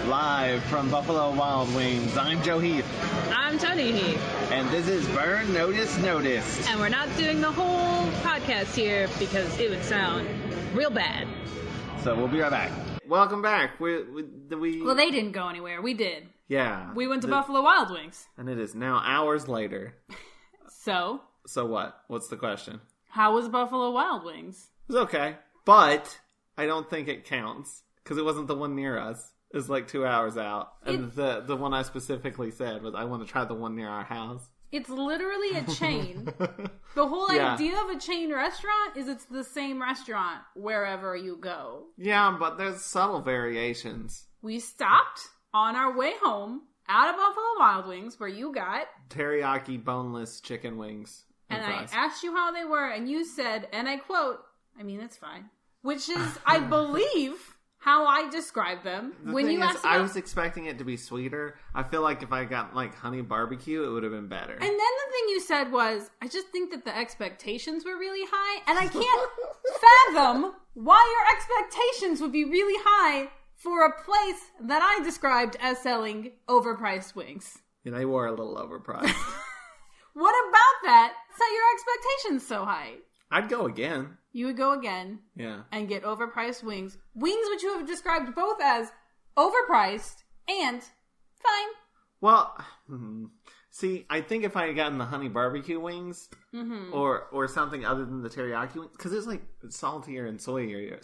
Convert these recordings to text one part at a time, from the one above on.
Live from Buffalo Wild Wings, I'm Joe Heath. I'm Toni Heath. And this is Burn Notice Noticed. And we're not doing the whole podcast here because it would sound real bad. So we'll be right back. Welcome back. We Well, they didn't go anywhere. We did. Yeah. We went to Buffalo Wild Wings. And it is now hours later. So what? What's the question? How was Buffalo Wild Wings? It was okay. But I don't think it counts. Because it wasn't the one near us. It was like 2 hours out. And the one I specifically said was I want to try the one near our house. It's literally a chain. The whole idea of a chain restaurant is it's the same restaurant wherever you go. Yeah, but there's subtle variations. We stopped on our way home out of Buffalo Wild Wings where you got teriyaki boneless chicken wings. And fries. I asked you how they were, and you said, and I quote, I mean, it's fine. Which is, I believe, how I describe them. When you asked I was expecting it to be sweeter. I feel like if I got like honey barbecue, it would have been better. And then the thing you said was, I just think that the expectations were really high, and I can't fathom why your expectations would be really high for a place that I described as selling overpriced wings. Yeah, they were a little overpriced. What about that set your expectations so high? I'd go again. You would go again. Yeah. And get overpriced wings. Wings which you have described both as overpriced and fine. Well, see, I think if I had gotten the honey barbecue wings or something other than the teriyaki wings, because it's like saltier and soyier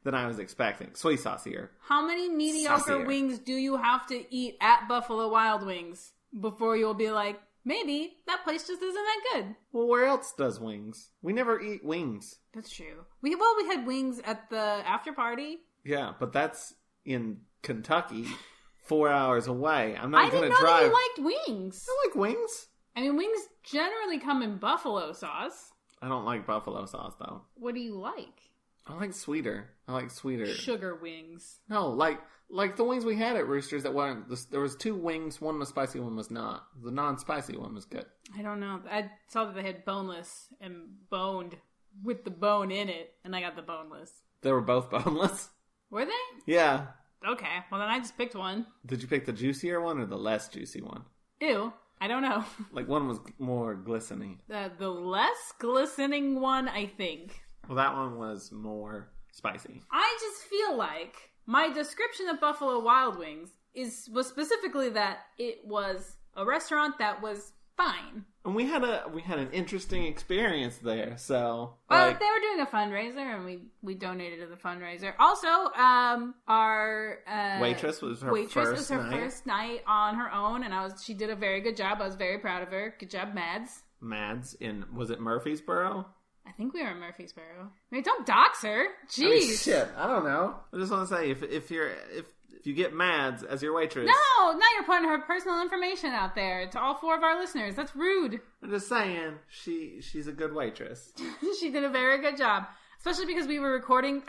than I was expecting. Soy saucier. How many mediocre wings do you have to eat at Buffalo Wild Wings before you'll be like, maybe that place just isn't that good? Well, where else does wings? We never eat wings. That's true. We had wings at the after party. Yeah, but that's in Kentucky, 4 hours away. I'm not going to drive. I didn't know that you liked wings. I like wings. I mean, wings generally come in buffalo sauce. I don't like buffalo sauce, though. What do you like? I like sweeter. Sugar wings. No, like the wings we had at Roosters that weren't... There was 2 wings. One was spicy, one was not. The non-spicy one was good. I don't know. I saw that they had boneless and boned with the bone in it, and I got the boneless. They were both boneless? Were they? Yeah. Okay, well then I just picked one. Did you pick the juicier one or the less juicy one? Ew. I don't know. Like one was more glistening. The less glistening one, I think. Well, that one was more spicy. I just feel like my description of Buffalo Wild Wings was specifically that it was a restaurant that was fine. And we had an interesting experience there. So, they were doing a fundraiser, and we donated to the fundraiser. Also, our waitress was her first night on her own, and she did a very good job. I was very proud of her. Good job, Mads. Was it Murfreesboro? I think we were in Murfreesboro. I mean, don't dox her. Jeez. Shit, I don't know. I just want to say, if you get Mads as your waitress... No, now you're putting her personal information out there to all 4 of our listeners. That's rude. I'm just saying, she's a good waitress. She did a very good job. Especially because we were recording,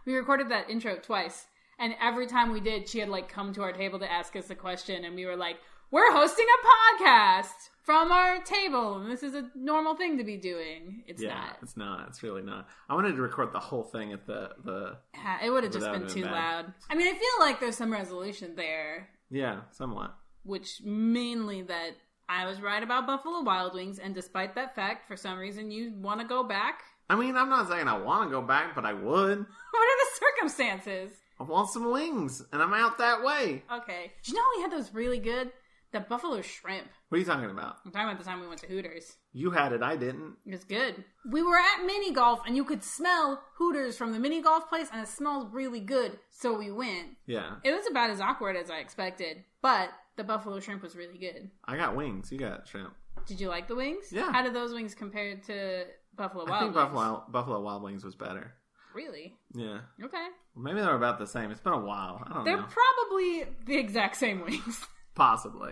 we recorded that intro twice. And every time we did, she had come to our table to ask us a question. And we were like, we're hosting a podcast from our table, and this is a normal thing to be doing. It's not. It's not. It's really not. I wanted to record the whole thing at the it would have just been too loud. I mean, I feel like there's some resolution there. Yeah, somewhat. Which mainly that I was right about Buffalo Wild Wings, and despite that fact, for some reason you want to go back. I mean, I'm not saying I want to go back, but I would. What are the circumstances? I want some wings, and I'm out that way. Okay. Did you know we had those really good? The buffalo shrimp. What are you talking about? I'm talking about the time we went to Hooters. You had it, I didn't. It was good. We were at mini golf, and you could smell Hooters from the mini golf place, and it smelled really good, so we went. Yeah. It was about as awkward as I expected, but the buffalo shrimp was really good. I got wings. You got shrimp. Did you like the wings? Yeah. How did those wings compare to Buffalo Wild Wings? I think Buffalo Wild Wings was better. Really? Yeah. Okay. Maybe they're about the same. It's been a while. I don't know. They're probably the exact same wings. Possibly.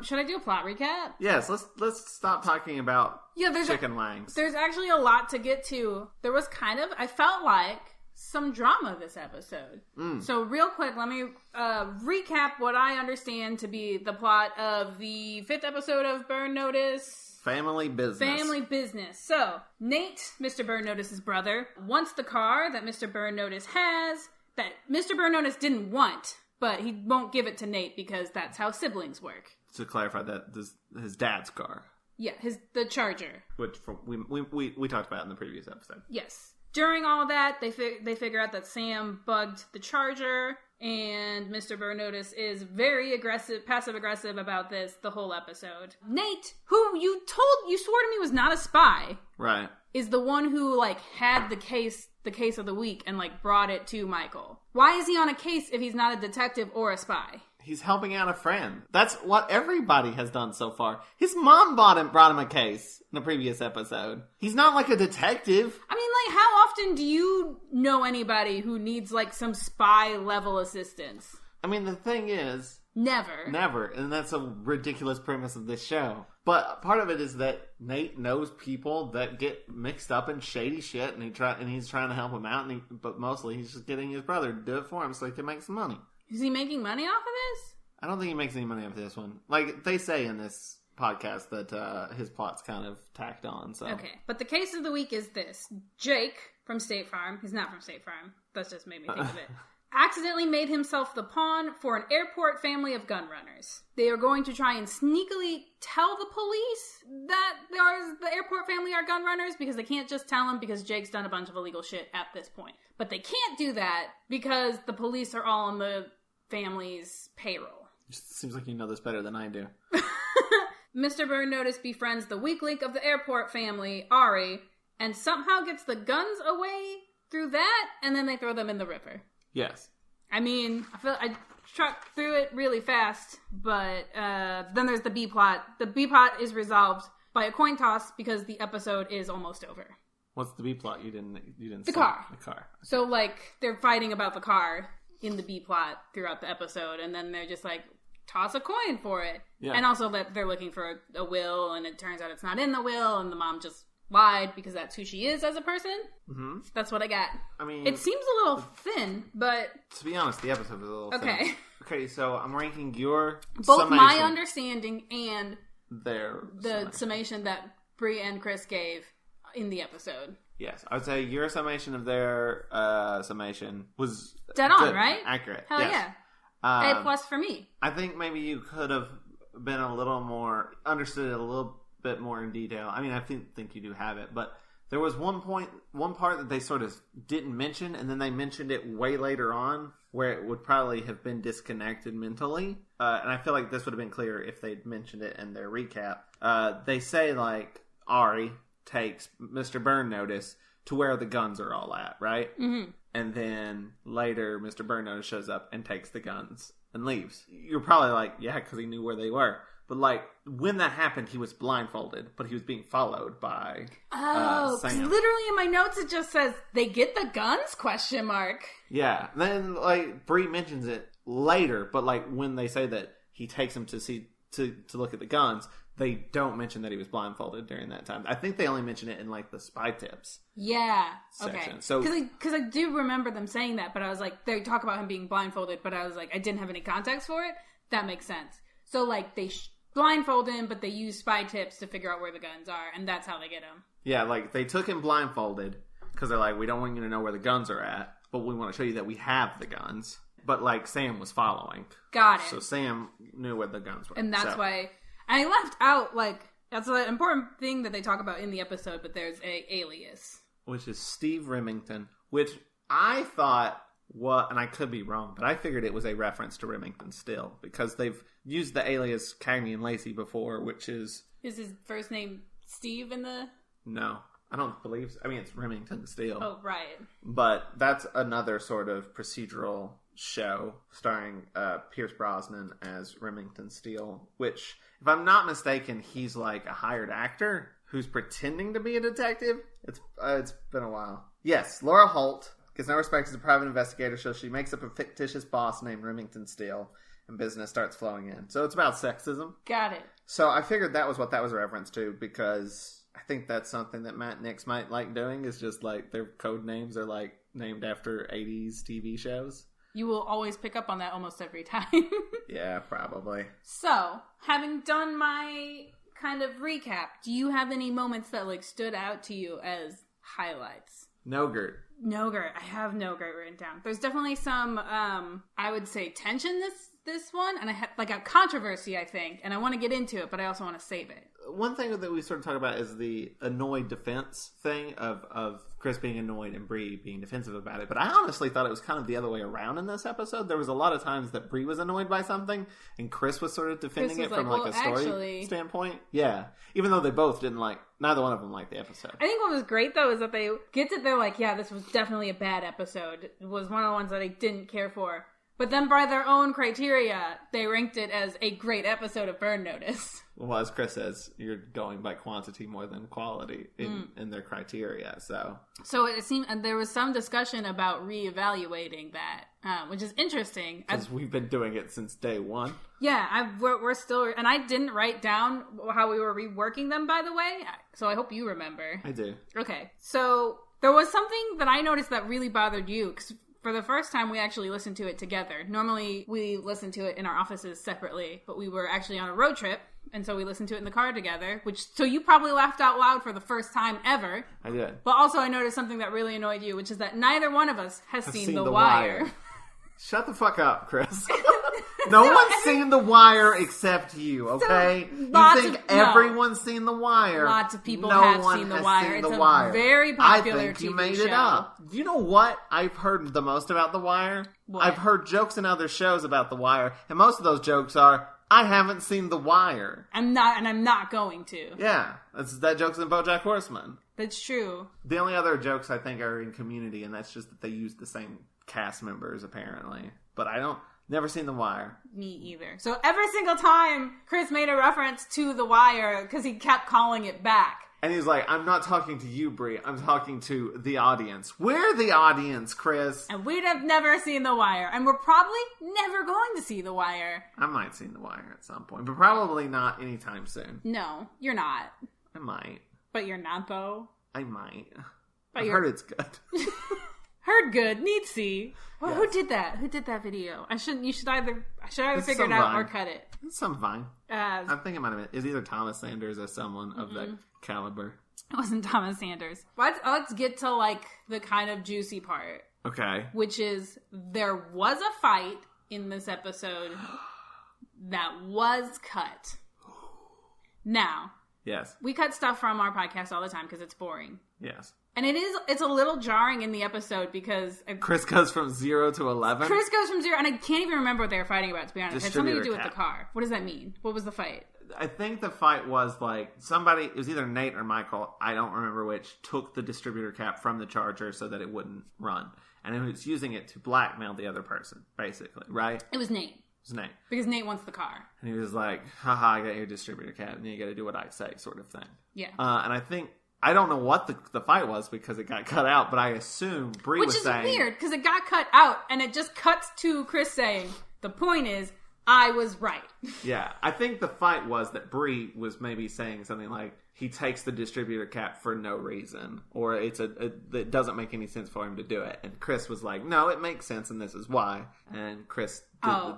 Should I do a plot recap? Yes, let's stop talking about chicken wings. There's actually a lot to get to. There was I felt like some drama this episode. So real quick, let me recap what I understand to be the plot of the 5th episode of Burn Notice. Family business. So, Nate, Mr. Burn Notice's brother, wants the car that Mr. Burn Notice has that Mr. Burn Notice didn't want, but he won't give it to Nate because that's how siblings work. To clarify, that this his dad's car. Yeah, the Charger. Which we talked about in the previous episode. Yes. During all that, they figure out that Sam bugged the Charger, and Mr. Burn Notice is very aggressive, passive-aggressive about this the whole episode. Nate, who you swore to me was not a spy. Right. Is the one who, like, had the case of the week and, like, brought it to Michael. Why is he on a case if he's not a detective or a spy? He's helping out a friend. That's what everybody has done so far. His mom brought him a case in a previous episode. He's not like a detective. I mean, like, how often do you know anybody who needs, like, some spy-level assistance? I mean, the thing is... Never. And that's a ridiculous premise of this show. But part of it is that Nate knows people that get mixed up in shady shit, and he's trying to help him out, but mostly he's just getting his brother to do it for him so he can make some money. Is he making money off of this? I don't think he makes any money off this one. Like, they say in this podcast that his plot's kind of tacked on, so... Okay, but the case of the week is this. Jake from State Farm, he's not from State Farm, that just made me think of it, accidentally made himself the pawn for an airport family of gun runners. They are going to try and sneakily tell the police that the airport family are gun runners because they can't just tell them because Jake's done a bunch of illegal shit at this point. But they can't do that because the police are all on the family's payroll. Seems like you know this better than I do. Mr. Burn Notice befriends the weak link of the airport family, Ari, and somehow gets the guns away through that, and then they throw them in the river. Yes. I mean, I trucked through it really fast, but then there's the B plot. The B plot is resolved by a coin toss because the episode is almost over. What's the B plot? You didn't the say. Car. The car. So, like, they're fighting about the car in the B plot throughout the episode, and then they're just like, toss a coin for it. Yeah. And also that they're looking for a will, and it turns out it's not in the will, and the mom just lied because that's who she is as a person. Mm-hmm. That's what I got. I mean, it seems a little thin, but to be honest, the episode was a little okay. Thin. Okay, so I'm ranking your both summation, my understanding and the summation that Bri and Chris gave in the episode. Yes, I would say your summation of their summation was dead on, right? Accurate. Hell yes. Yeah. A+ for me. I think maybe you could have been a little more understood it a little bit more in detail. I mean, I think you do have it, but there was one part that they sort of didn't mention, and then they mentioned it way later on, where it would probably have been disconnected mentally. And I feel like this would have been clearer if they'd mentioned it in their recap. They say, like, Ari takes Mr. Burn Notice to where the guns are all at, right? Mm-hmm. And then later, Mr. Burn Notice shows up and takes the guns and leaves. You're probably like, yeah, because he knew where they were. But, like, when that happened, he was blindfolded, but he was being followed by Sam. Literally in my notes it just says, they get the guns, ? Yeah. Then, like, Bri mentions it later, but, like, when they say that he takes him to look at the guns, they don't mention that he was blindfolded during that time. I think they only mention it in, like, the spy tips. Yeah. Section. Okay. So, because I do remember them saying that, but I was like, they talk about him being blindfolded, but I was like, I didn't have any context for it. That makes sense. So, like, they blindfold him, but they use spy tips to figure out where the guns are, and that's how they get him. Yeah, like, they took him blindfolded, because they're like, we don't want you to know where the guns are at, but we want to show you that we have the guns. But, like, Sam was following. Got it. So Sam knew where the guns were. And that's why... I left out, like, that's an important thing that they talk about in the episode, but there's a alias. Which is Steve Remington, which I thought, and I could be wrong, but I figured it was a reference to Remington Steele, because they've used the alias Cagney and Lacey before, which is... Is his first name Steve in the... No, I don't believe so. I mean, it's Remington Steele. Oh, right. But that's another sort of procedural show starring Pierce Brosnan as Remington Steele, which, if I'm not mistaken, he's like a hired actor who's pretending to be a detective. It's been a while. Yes, Laura Holt gets no respect as a private investigator, so she makes up a fictitious boss named Remington Steele, and business starts flowing in. So it's about sexism. Got it. So I figured that was what that was a reference to, because I think that's something that Matt Nix might like doing, is just like their code names are like named after 80s TV shows. You will always pick up on that almost every time. Yeah, probably. So, having done my kind of recap, do you have any moments that, like, stood out to you as highlights? No, Gert. I have no great written down. There's definitely some, I would say, tension this one, and I had like a controversy, I think, and I want to get into it, but I also want to save it. One thing that we sort of talk about is the annoyed defense thing of Chris being annoyed and Bri being defensive about it. But I honestly thought it was kind of the other way around in this episode. There was a lot of times that Bri was annoyed by something and Chris was sort of defending it from a story standpoint. Yeah. Even though they both didn't neither one of them liked the episode. I think what was great though is that they're like, yeah, this was definitely a bad episode. It was one of the ones that I didn't care for. But then by their own criteria, they ranked it as a great episode of Burn Notice. Well, as Chris says, you're going by quantity more than quality in their criteria. So it seemed, and there was some discussion about reevaluating that, which is interesting. Because we've been doing it since day one. Yeah, we're still, and I didn't write down how we were reworking them, by the way. So I hope you remember. I do. Okay, so there was something that I noticed that really bothered you, because for the first time, we actually listened to it together. Normally, we listen to it in our offices separately, but we were actually on a road trip, and so we listened to it in the car together, so you probably laughed out loud for the first time ever. I did. But also, I noticed something that really annoyed you, which is that neither one of us has seen The Wire. Shut the fuck up, Chris. No one's seen The Wire except you, okay? You think everyone's seen The Wire. Lots of people have seen The Wire. It's a very popular TV show. I think you made it up. You know what I've heard the most about The Wire? What? I've heard jokes in other shows about The Wire, and most of those jokes are, I haven't seen The Wire. I'm not going to. Yeah, that joke's in BoJack Horseman. That's true. The only other jokes I think are in Community, and that's just that they use the same cast members, apparently. But never seen The Wire. Me either. So every single time Chris made a reference to The Wire, because he kept calling it back. And he was like, I'm not talking to you, Bri. I'm talking to the audience. We're the audience, Chris. And we'd have never seen The Wire. And we're probably never going to see The Wire. I might see The Wire at some point, but probably not anytime soon. No, you're not. I might. But you're not, though? I might. I've heard it's good. Heard good. Need see. Well, yes. Who did that? Who did that video? I should either figure it out Vine. Or cut it. It's some Vine. I think it might have been. It's either Thomas Sanders or someone of that caliber. It wasn't Thomas Sanders. Let's get to the kind of juicy part. Okay. Which is there was a fight in this episode that was cut. Now. Yes. We cut stuff from our podcast all the time because it's boring. Yes. And it's a little jarring in the episode because Chris goes from 0 to 11. Chris goes from 0, and I can't even remember what they were fighting about, to be honest. It had something to do with the car. What does that mean? What was the fight? I think the fight was somebody, it was either Nate or Michael, I don't remember which, took the distributor cap from the charger so that it wouldn't run. And it was using it to blackmail the other person, basically, right? It was Nate. It was Nate. Because Nate wants the car. And he was like, haha, I got your distributor cap, and you got to do what I say, sort of thing. Yeah. And I don't know what the fight was because it got cut out, but I assume Bri was saying... Which is weird, because it got cut out, and it just cuts to Chris saying, the point is, I was right. Yeah, I think the fight was that Bri was maybe saying something like, he takes the distributor cap for no reason, or it doesn't make any sense for him to do it. And Chris was like, no, it makes sense, and this is why. And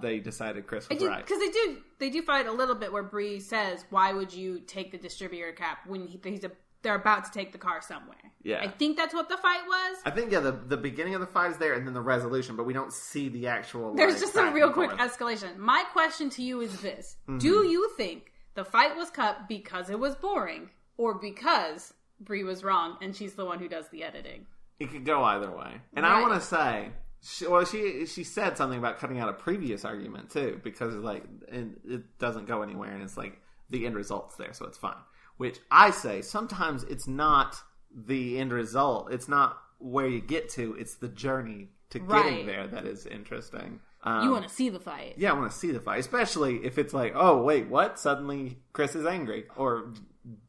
they decided Chris was right. Because they do fight a little bit where Bri says, why would you take the distributor cap when they're about to take the car somewhere. Yeah. I think that's what the fight was. I think, the beginning of the fight is there and then the resolution, but we don't see the actual... There's just a real quick escalation. My question to you is this. Mm-hmm. Do you think the fight was cut because it was boring or because Bri was wrong and she's the one who does the editing? It could go either way. And right. I want to say... She said something about cutting out a previous argument, too, because it doesn't go anywhere and it's the end result's there, so it's fine. Which I say, sometimes it's not the end result. It's not where you get to. It's the journey to getting there that is interesting. You want to see the fight. Yeah, I want to see the fight. Especially if it's oh, wait, what? Suddenly Chris is angry. Or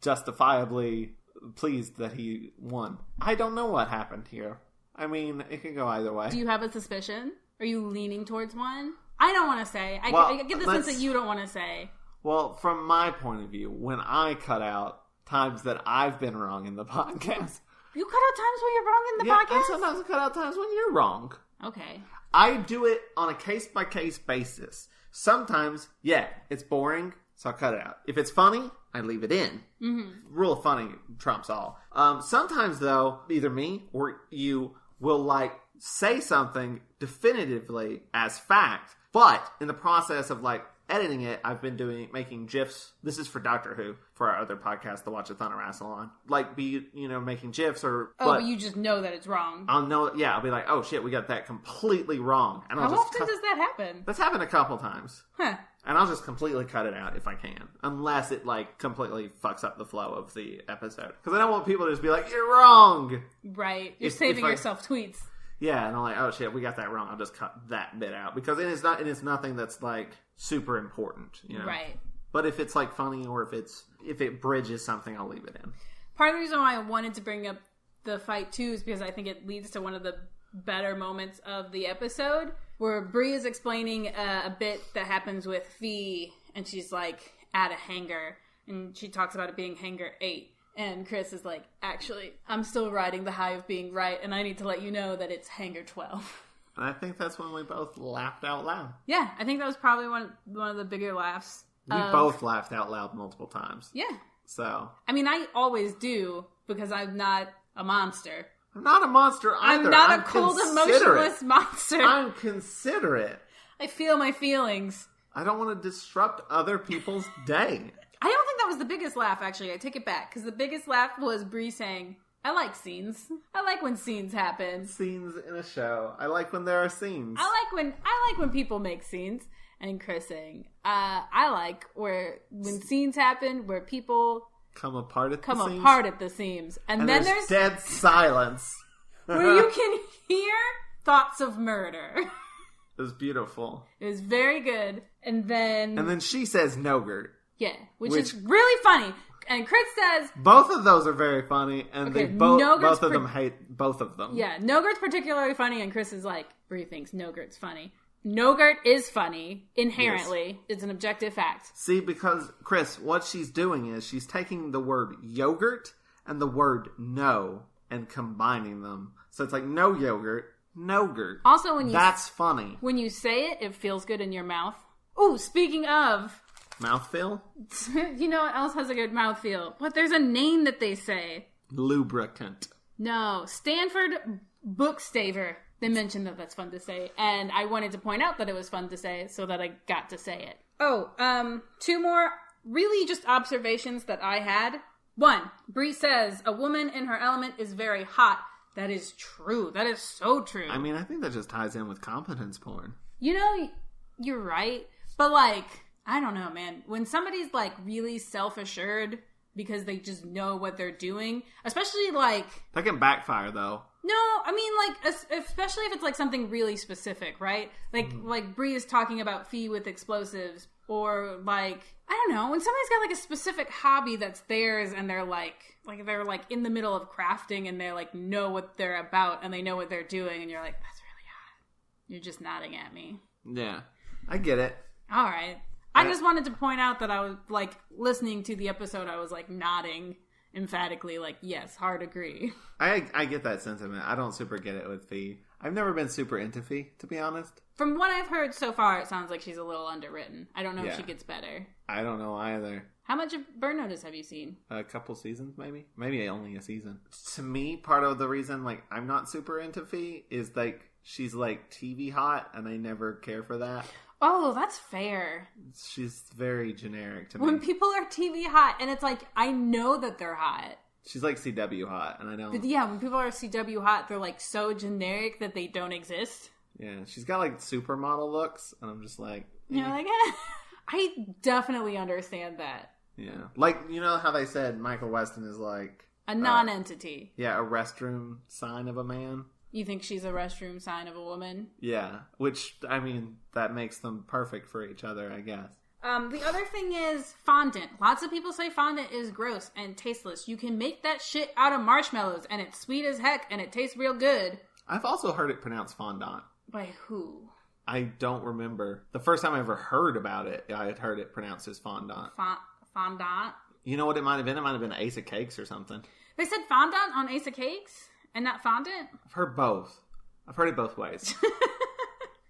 justifiably pleased that he won. I don't know what happened here. I mean, it can go either way. Do you have a suspicion? Are you leaning towards one? I don't want to say. I get the sense that you don't want to say. Well, from my point of view, when I cut out times that I've been wrong in the podcast... You cut out times when you're wrong in the podcast? And sometimes I cut out times when you're wrong. Okay. I do it on a case-by-case basis. Sometimes, it's boring, so I cut it out. If it's funny, I leave it in. Mm-hmm. Rule of funny trumps all. Sometimes, though, either me or you will, like, say something definitively as fact, but in the process of, like, editing it, I've been making GIFs. This is for Doctor Who, for our other podcast, the Watch-A-Thon on. Like, making GIFs or... but you just know that it's wrong. I'll be like, oh shit, we got that completely wrong. And How often does that happen? That's happened a couple times. Huh. And I'll just completely cut it out if I can. Unless it, like, completely fucks up the flow of the episode. Because I don't want people to just be like, you're wrong! Right. You're saving yourself tweets. Yeah, and I'm like, oh shit, we got that wrong. I'll just cut that bit out. Because it is nothing that's, like, super important, you know? Right. But if it's, like, funny or if it bridges something, I'll leave it in. Part of the reason why I wanted to bring up the fight, too, is because I think it leads to one of the better moments of the episode, where Bri is explaining a bit that happens with Fee, and she's, like, at a hangar, and she talks about it being hangar 8. And Chris is like, actually, I'm still riding the high of being right, and I need to let you know that it's hangar 12. And I think that's when we both laughed out loud. Yeah, I think that was probably one of the bigger laughs. We both laughed out loud multiple times. Yeah. So. I mean, I always do, because I'm not a monster. I'm not a monster either. I'm not a cold, emotionless monster. I'm considerate. I feel my feelings. I don't want to disrupt other people's day. I don't think that was the biggest laugh, actually. I take it back, because the biggest laugh was Bri saying, I like scenes. I like when scenes happen. Scenes in a show. I like when there are scenes. I like when people make scenes. And Chris saying, I like when scenes happen, where people come apart at the seams. And then there's dead silence. where you can hear thoughts of murder. It was beautiful. It was very good. And then she says Nogurt. Yeah, which is really funny. And Chris says... Both of those are very funny, and both of them hate both of them. Yeah, Nogurt's particularly funny, and Chris is like, Bri thinks Nogurt's funny. Nogurt is funny, inherently. Yes. It's an objective fact. See, because, Chris, what she's doing is she's taking the word yogurt and the word no and combining them. So it's like, no yogurt, Nogurt. Also, that's funny. When you say it, it feels good in your mouth. Ooh, speaking of... Mouthfeel? You know what else has a good mouthfeel? But there's a name that they say. Lubricant. No, Stanford Bookstaver. They mentioned that that's fun to say, and I wanted to point out that it was fun to say, so that I got to say it. Oh, 2 more really just observations that I had. 1, Bri says, a woman in her element is very hot. That is true. That is so true. I mean, I think that just ties in with competence porn. You know, you're right, but like... I don't know, man. When somebody's, like, really self-assured because they just know what they're doing, especially, like... That can backfire, though. No, I mean, like, especially if it's, like, something really specific, right? Like Bri is talking about Fee with explosives, or, like, I don't know, when somebody's got, like, a specific hobby that's theirs, and they're, they're in the middle of crafting, and they, like, know what they're about, and they know what they're doing, and you're like, that's really hot. You're just nodding at me. Yeah, I get it. All right. I just wanted to point out that I was, like, listening to the episode, I was, like, nodding emphatically, like, yes, hard agree. I get that sentiment. I don't super get it with Fee. I've never been super into Fee, to be honest. From what I've heard so far, it sounds like she's a little underwritten. I don't know if she gets better. I don't know either. How much of Burn Notice have you seen? A couple seasons, maybe? Maybe only a season. To me, part of the reason, like, I'm not super into Fee is, like, she's, like, TV hot, and I never care for that. Oh, that's fair. She's very generic to me. When people are TV hot, and it's like, I know that they're hot. She's like CW hot, and I don't... But yeah, when people are CW hot, they're like so generic that they don't exist. Yeah, she's got like supermodel looks, and I'm just like... You're like, I definitely understand that. Yeah. Like, you know how they said Michael Weston is like... A non-entity. Yeah, a restroom sign of a man. You think she's a restroom sign of a woman? Yeah, which, I mean, that makes them perfect for each other, I guess. The other thing is fondant. Lots of people say fondant is gross and tasteless. You can make that shit out of marshmallows, and it's sweet as heck, and it tastes real good. I've also heard it pronounced fondant. By who? I don't remember. The first time I ever heard about it, I had heard it pronounced as fondant. Fondant? You know what it might have been? It might have been Ace of Cakes or something. They said fondant on Ace of Cakes? And not fondant? I've heard both. I've heard it both ways.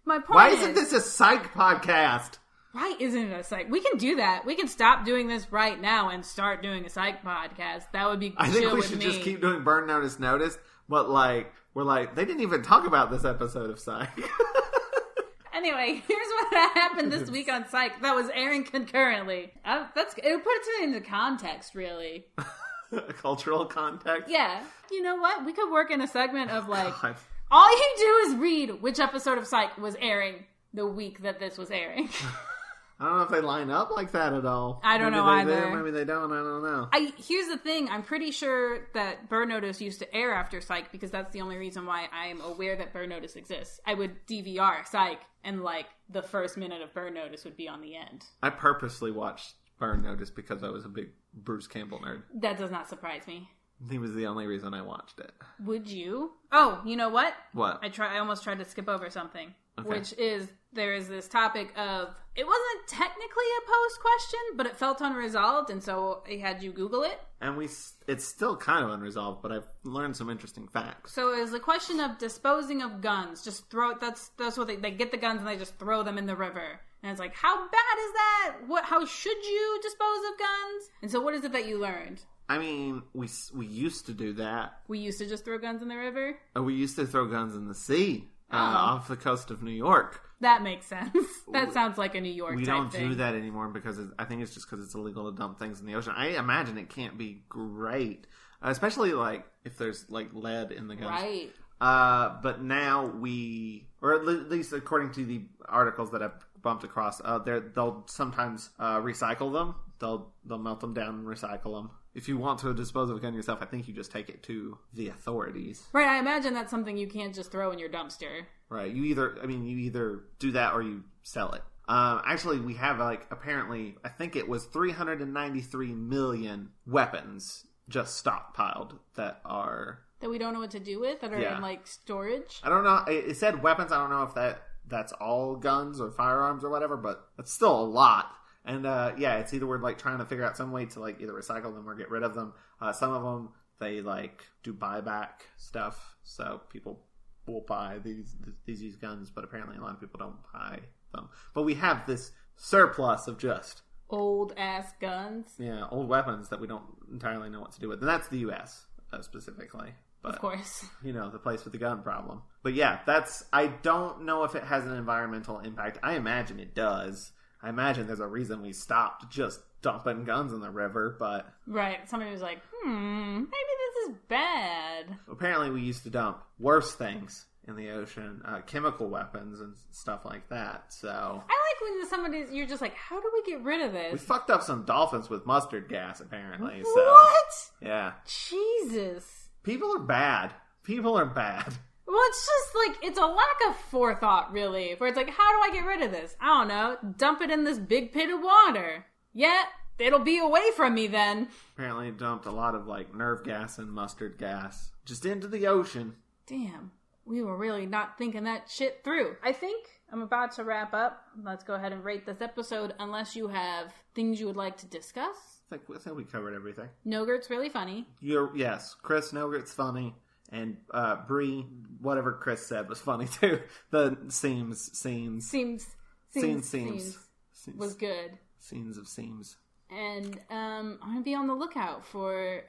My point Why isn't this a psych podcast? Why isn't it a psych? We can do that. We can stop doing this right now and start doing a psych podcast. That would be I think we should just keep doing Burn Notice, but like were like, they didn't even talk about this episode of Psych. Anyway, here's what happened this week on Psych that was airing concurrently. It puts it into context, really. A cultural context? Yeah. You know what? We could work in a segment of like, all you do is read which episode of Psych was airing the week that this was airing. I don't know if they line up like that at all. I don't know either. Maybe they don't. I don't know. Here's the thing. I'm pretty sure that Burn Notice used to air after Psych because that's the only reason why I am aware that Burn Notice exists. I would DVR Psych and like the first minute of Burn Notice would be on the end. I purposely watched Burn Notice because I was a big Bruce Campbell nerd. That does not surprise me. He was the only reason I watched it. Would you? Oh, you know what? What? I almost tried to skip over something. Okay. Which is, there is this topic of, it wasn't technically a post question, but it felt unresolved, and so I had you Google it. And it's still kind of unresolved, but I've learned some interesting facts. So it was a question of disposing of guns. Just that's what they get the guns and they just throw them in the river. And it's like, how bad is that? How should you dispose of guns? And so what is it that you learned? I mean, we used to do that. We used to just throw guns in the river? We used to throw guns in the sea. Off the coast of New York. That makes sense. That sounds like a New York We type don't thing. do that anymore because I think it's just because it's illegal to dump things in the ocean. I imagine it can't be great, especially like if there's like lead in the guns. Right. But now or at least according to the articles that I've bumped across, they'll sometimes recycle them. They'll melt them down and recycle them. If you want to dispose of a gun yourself, I think you just take it to the authorities. Right, I imagine that's something you can't just throw in your dumpster. Right, you either do that or you sell it. Actually, we have apparently, I think it was 393 million weapons just stockpiled that we don't know what to do with, that are in storage. I don't know. It said weapons. I don't know if that's all guns or firearms or whatever, but it's still a lot. And, it's either we're, trying to figure out some way to, either recycle them or get rid of them. Some of them, they, do buyback stuff, so people will buy these used guns, but apparently a lot of people don't buy them. But we have this surplus of just... old-ass guns? Yeah, old weapons that we don't entirely know what to do with. And that's the U.S., specifically. But, of course. The place with the gun problem. But, yeah, I don't know if it has an environmental impact. I imagine it does. I imagine there's a reason we stopped just dumping guns in the river, but... Right. Somebody was like, maybe this is bad. Apparently we used to dump worse things in the ocean, chemical weapons and stuff like that, so... I like when you're just like, how do we get rid of this? We fucked up some dolphins with mustard gas, apparently, so... What? Yeah. Jesus. People are bad. Well, it's just it's a lack of forethought, really. Where it's like, how do I get rid of this? I don't know. Dump it in this big pit of water. Yeah, it'll be away from me then. Apparently dumped a lot of, nerve gas and mustard gas just into the ocean. Damn. We were really not thinking that shit through. I think I'm about to wrap up. Let's go ahead and rate this episode, unless you have things you would like to discuss. I think we covered everything. Nogurt's really funny. Yes, Chris Nogurt's funny. And Bri, whatever Chris said was funny too. The scenes was good. Scenes of seams. And I'm going to be on the lookout for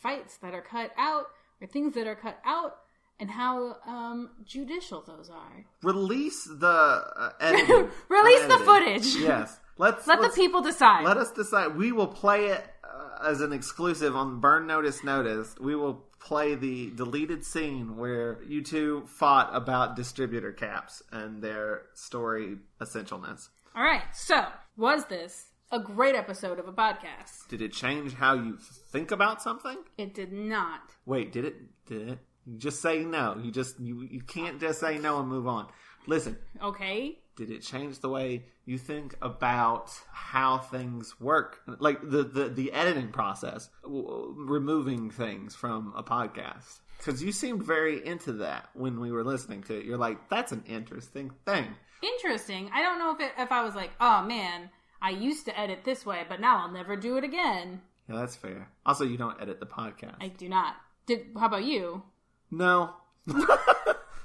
fights that are cut out or things that are cut out and how judicial those are. Release the editing. Release the footage. Yes. Let the people decide. Let us decide. We will play it as an exclusive on Burn Notice Noticed. We will play the deleted scene where you two fought about distributor caps and their story essentialness. All right. So, was this a great episode of a podcast? Did it change how you think about something? It did not. Wait, did it? You just say no. You can't just say no and move on. Listen. Okay. Did it change the way you think about how things work? Like the editing process, removing things from a podcast. Because you seemed very into that when we were listening to it. You're like, that's an interesting thing. Interesting. I don't know if I was like, oh man, I used to edit this way, but now I'll never do it again. Yeah, that's fair. Also, you don't edit the podcast. I do not. How about you? No.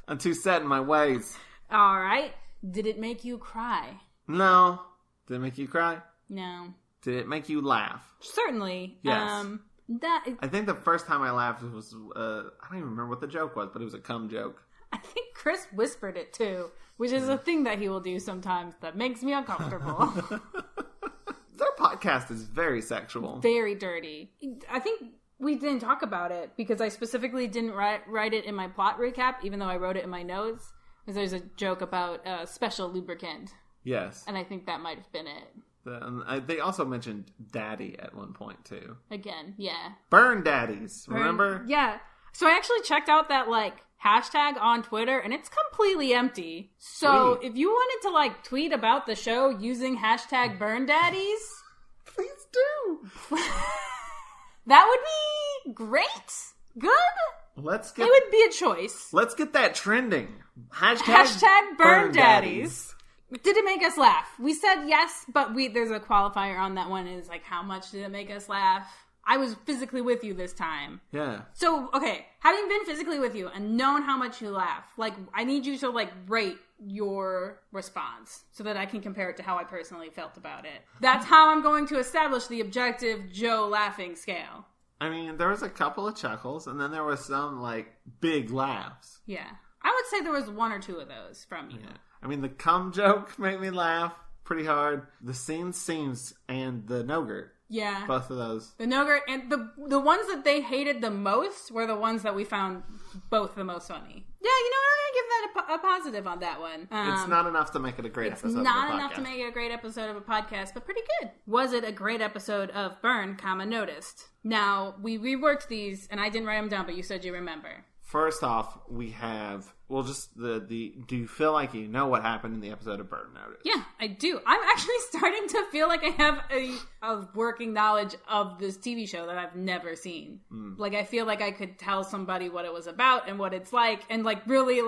I'm too set in my ways. All right. Did it make you cry? No. Did it make you cry? No. Did it make you laugh? Certainly. Yes. I think the first time I laughed was, I don't even remember what the joke was, but it was a cum joke. I think Chris whispered it too, which is a thing that he will do sometimes that makes me uncomfortable. Their podcast is very sexual. Very dirty. I think we didn't talk about it because I specifically didn't write it in my plot recap, even though I wrote it in my notes. Because there's a joke about special lubricant. Yes. And I think that might have been it. They also mentioned daddy at one point, too. Again, yeah. Burn daddies, remember? Yeah. So I actually checked out that, hashtag on Twitter, and it's completely empty. So if you wanted to, tweet about the show using hashtag burn daddies... Please do! That would be great. Good. It would be a choice. Let's get that trending. Hashtag burn daddies. Did it make us laugh? We said yes, but there's a qualifier on that one. Is how much did it make us laugh? I was physically with you this time. Yeah. So, okay, having been physically with you and known how much you laugh, I need you to, rate your response so that I can compare it to how I personally felt about it. That's how I'm going to establish the objective Joe laughing scale. I mean, there was a couple of chuckles, and then there was some, big laughs. Yeah. I would say there was one or two of those from you. Yeah. I mean, the cum joke made me laugh pretty hard. The scenes and the no-gurt. Yeah. Both of those. The no-gurt, and the ones that they hated the most were the ones that we found both the most funny. Yeah, I'm going to give that a positive on that one. It's not enough to make it a great episode of a podcast. It's not enough to make it a great episode of a podcast, but pretty good. Was it a great episode of Burn, Noticed? Now, we reworked these, and I didn't write them down, but you said you remember. First off, we have, just do you feel like you know what happened in the episode of Burn Notice? Yeah, I do. I'm actually starting to feel like I have a working knowledge of this TV show that I've never seen. I feel like I could tell somebody what it was about and what it's like, and really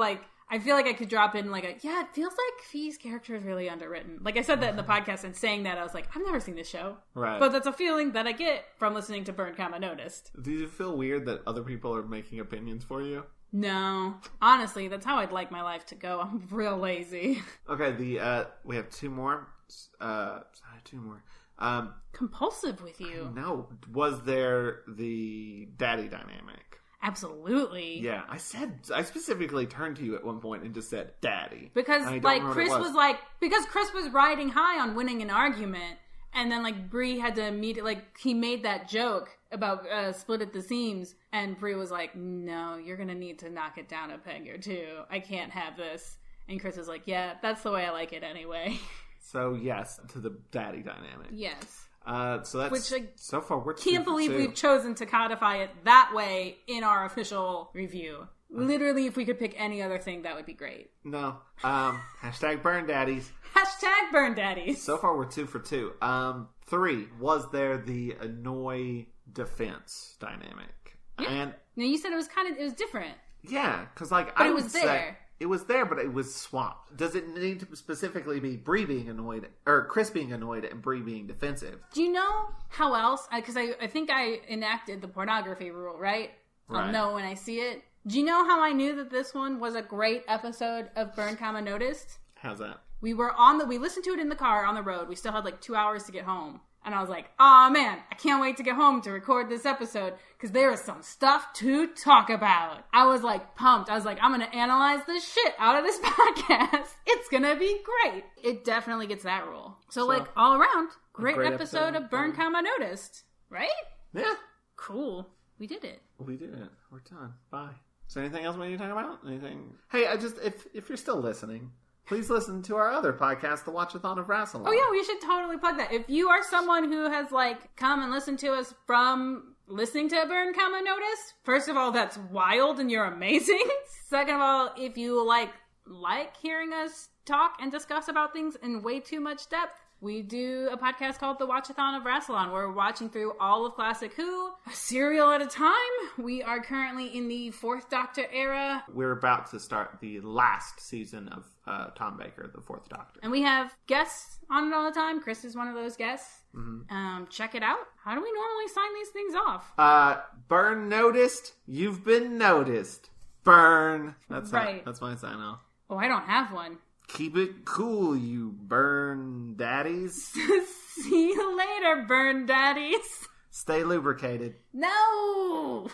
I feel like I could drop in it feels like Fee's character is really underwritten. I said that in the podcast, and saying that I was I've never seen this show. Right. But that's a feeling that I get from listening to Burn, Noticed. Do you feel weird that other people are making opinions for you? No. Honestly, that's how I'd like my life to go. I'm real lazy. Okay, we have two more. Two more. Compulsive with you. No. Was there the daddy dynamic? Absolutely. Yeah, I specifically turned to you at one point and just said daddy. Because Chris was because Chris was riding high on winning an argument, and then Bri had to he made that joke about split at the seams, and Bri was like, no, you're gonna need to knock it down a peg or two. I can't have this. And Chris was like, yeah, that's the way I like it anyway. So yes, to the daddy dynamic. Yes. So that's so far we're can't believe we've chosen to codify it that way in our official review. Literally, if we could pick any other thing, that would be great. No. Hashtag burn daddies. Hashtag burn daddies. So far we're 2 for 2. 3, was there the annoy defense dynamic? Yeah. And now you said it was different. Yeah, because it was there. It was there, but it was swapped. Does it need to specifically be Bri being annoyed, or Chris being annoyed and Bri being defensive? Do you know how else? Because I think I enacted the pornography rule, right? I'll know when I see it. Do you know how I knew that this one was a great episode of Burn, Noticed? How's that? We listened to it in the car on the road. We still had 2 hours to get home. And I was like, aw, man, I can't wait to get home to record this episode because there is some stuff to talk about. I was pumped. I was I'm going to analyze the shit out of this podcast. It's going to be great. It definitely gets that rule. So all around, great episode of Burn, Noticed. Right? Yeah. Cool. We did it. We did it. We're done. Bye. Is there anything else we need to talk about? Anything? Hey, if you're still listening, please listen to our other podcast, the Watch-A-Thon of Wrestling. Oh, yeah, we should totally plug that. If you are someone who has, come and listened to us from listening to Burn, Notice, first of all, that's wild and you're amazing. Second of all, if you like hearing us talk and discuss about things in way too much depth, we do a podcast called the Watch-A-Thon of Wrestling. We're watching through all of Classic Who, a serial at a time. We are currently in the 4th Doctor era. We're about to start the last season of Tom Baker, the 4th Doctor. And we have guests on it all the time. Chris is one of those guests. Mm-hmm. Check it out. How do we normally sign these things off? Burn Noticed. You've been noticed. Burn. That's right. That's my sign off. Oh, I don't have one. Keep it cool, you burn daddies. See you later, burn daddies. Stay lubricated. No!